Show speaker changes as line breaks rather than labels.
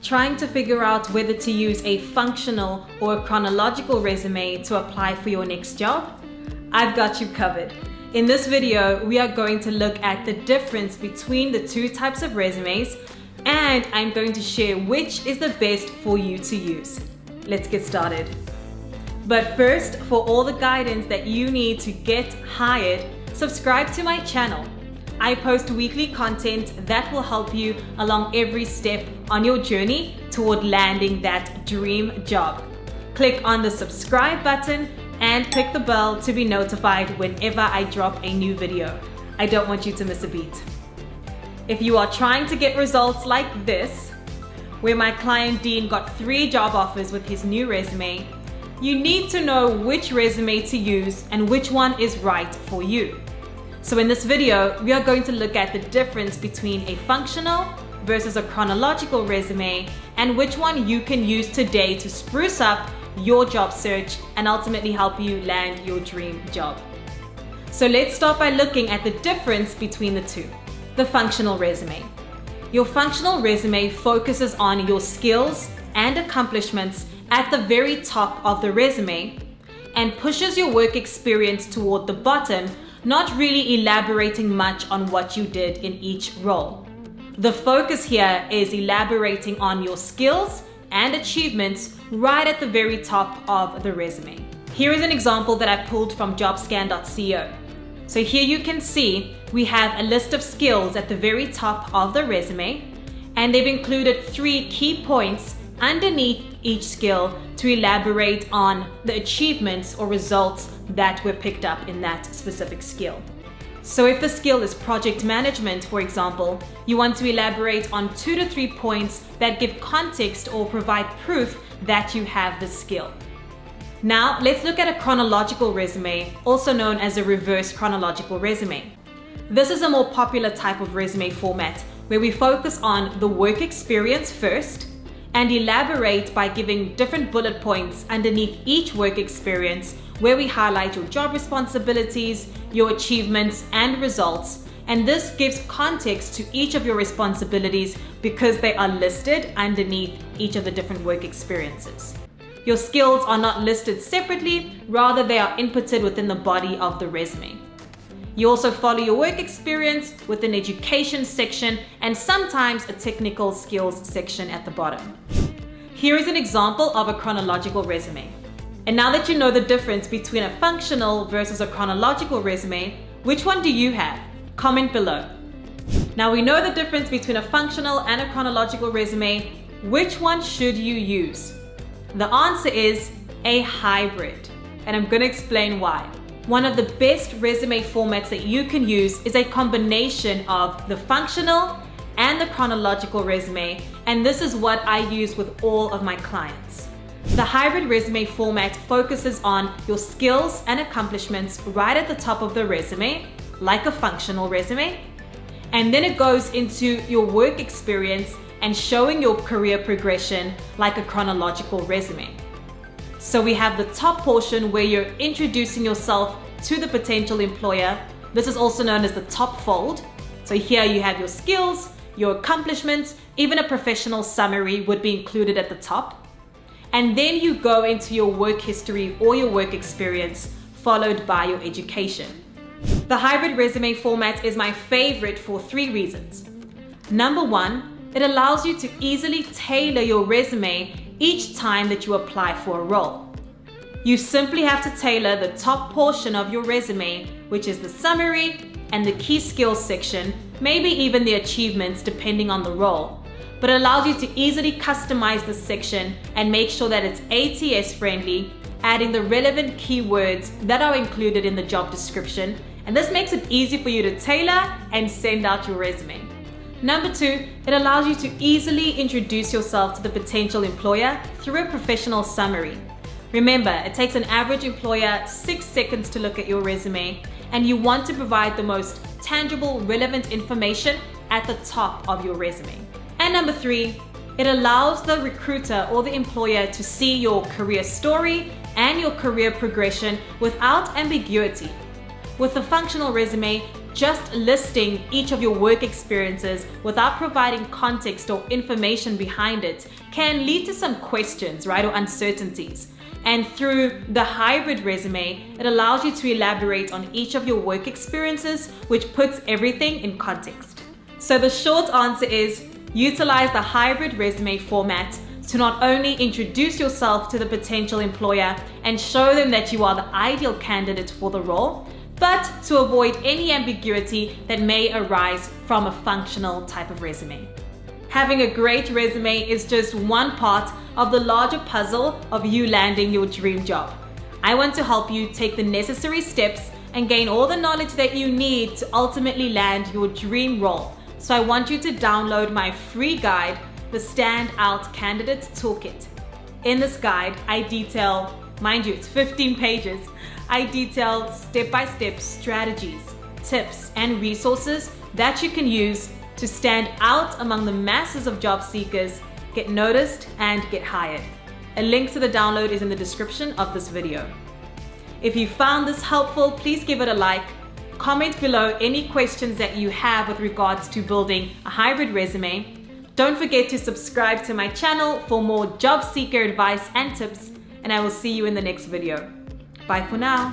Trying to figure out whether to use a functional or a chronological resume to apply for your next job? I've got you covered. In this video, we are going to look at the difference between the two types of resumes, and I'm going to share which is the best for you to use. Let's get started. But first, for all the guidance that you need to get hired, subscribe to my channel. I post weekly content that will help you along every step on your journey toward landing that dream job. Click on the subscribe button and click the bell to be notified whenever I drop a new video. I don't want you to miss a beat. If you are trying to get results like this, where my client Dean got 3 job offers with his new resume, you need to know which resume to use and which one is right for you. So in this video, we are going to look at the difference between a functional versus a chronological resume and which one you can use today to spruce up your job search and ultimately help you land your dream job. So let's start by looking at the difference between the two. The functional resume. Your functional resume focuses on your skills and accomplishments at the very top of the resume and pushes your work experience toward the bottom, not really elaborating much on what you did in each role. The focus here is elaborating on your skills and achievements right at the very top of the resume. Here is an example that I pulled from jobscan.co. So here you can see we have a list of skills at the very top of the resume, and they've included 3 key points underneath each skill to elaborate on the achievements or results that were picked up in that specific skill. So if the skill is project management, for example, you want to elaborate on 2 to 3 points that give context or provide proof that you have the skill. Now let's look at a chronological resume, also known as a reverse chronological resume. This is a more popular type of resume format where we focus on the work experience first and elaborate by giving different bullet points underneath each work experience where we highlight your job responsibilities, your achievements and results. And this gives context to each of your responsibilities because they are listed underneath each of the different work experiences. Your skills are not listed separately, rather they are inputted within the body of the resume. You also follow your work experience with an education section and sometimes a technical skills section at the bottom. Here is an example of a chronological resume. And now that you know the difference between a functional versus a chronological resume, which one do you have? Comment below. Now we know the difference between a functional and a chronological resume. Which one should you use? The answer is a hybrid, and I'm going to explain why. One of the best resume formats that you can use is a combination of the functional and the chronological resume, and this is what I use with all of my clients. The hybrid resume format focuses on your skills and accomplishments right at the top of the resume, like a functional resume, and then it goes into your work experience and showing your career progression like a chronological resume. So we have the top portion where you're introducing yourself to the potential employer. This is also known as the top fold. So here you have your skills, your accomplishments, even a professional summary would be included at the top. And then you go into your work history or your work experience, followed by your education. The hybrid resume format is my favorite for 3 reasons. Number 1, it allows you to easily tailor your resume each time that you apply for a role. You simply have to tailor the top portion of your resume, which is the summary and the key skills section, maybe even the achievements depending on the role, but it allows you to easily customize this section and make sure that it's ATS friendly, adding the relevant keywords that are included in the job description, and this makes it easy for you to tailor and send out your resume. Number 2, it allows you to easily introduce yourself to the potential employer through a professional summary. Remember, it takes an average employer 6 seconds to look at your resume, and you want to provide the most tangible, relevant information at the top of your resume. And number 3, it allows the recruiter or the employer to see your career story and your career progression without ambiguity. With a functional resume, just listing each of your work experiences without providing context or information behind it can lead to some questions, right, or uncertainties. And through the hybrid resume, it allows you to elaborate on each of your work experiences, which puts everything in context. So the short answer is utilize the hybrid resume format to not only introduce yourself to the potential employer and show them that you are the ideal candidate for the role, but to avoid any ambiguity that may arise from a functional type of resume. Having a great resume is just one part of the larger puzzle of you landing your dream job. I want to help you take the necessary steps and gain all the knowledge that you need to ultimately land your dream role. So I want you to download my free guide, the Standout Candidate Toolkit. In this guide, I detail, mind you, it's 15 pages. I detail step-by-step strategies, tips, and resources that you can use to stand out among the masses of job seekers, get noticed, and get hired. A link to the download is in the description of this video. If you found this helpful, please give it a like. Comment below any questions that you have with regards to building a hybrid resume. Don't forget to subscribe to my channel for more job seeker advice and tips, and I will see you in the next video. Bye for now.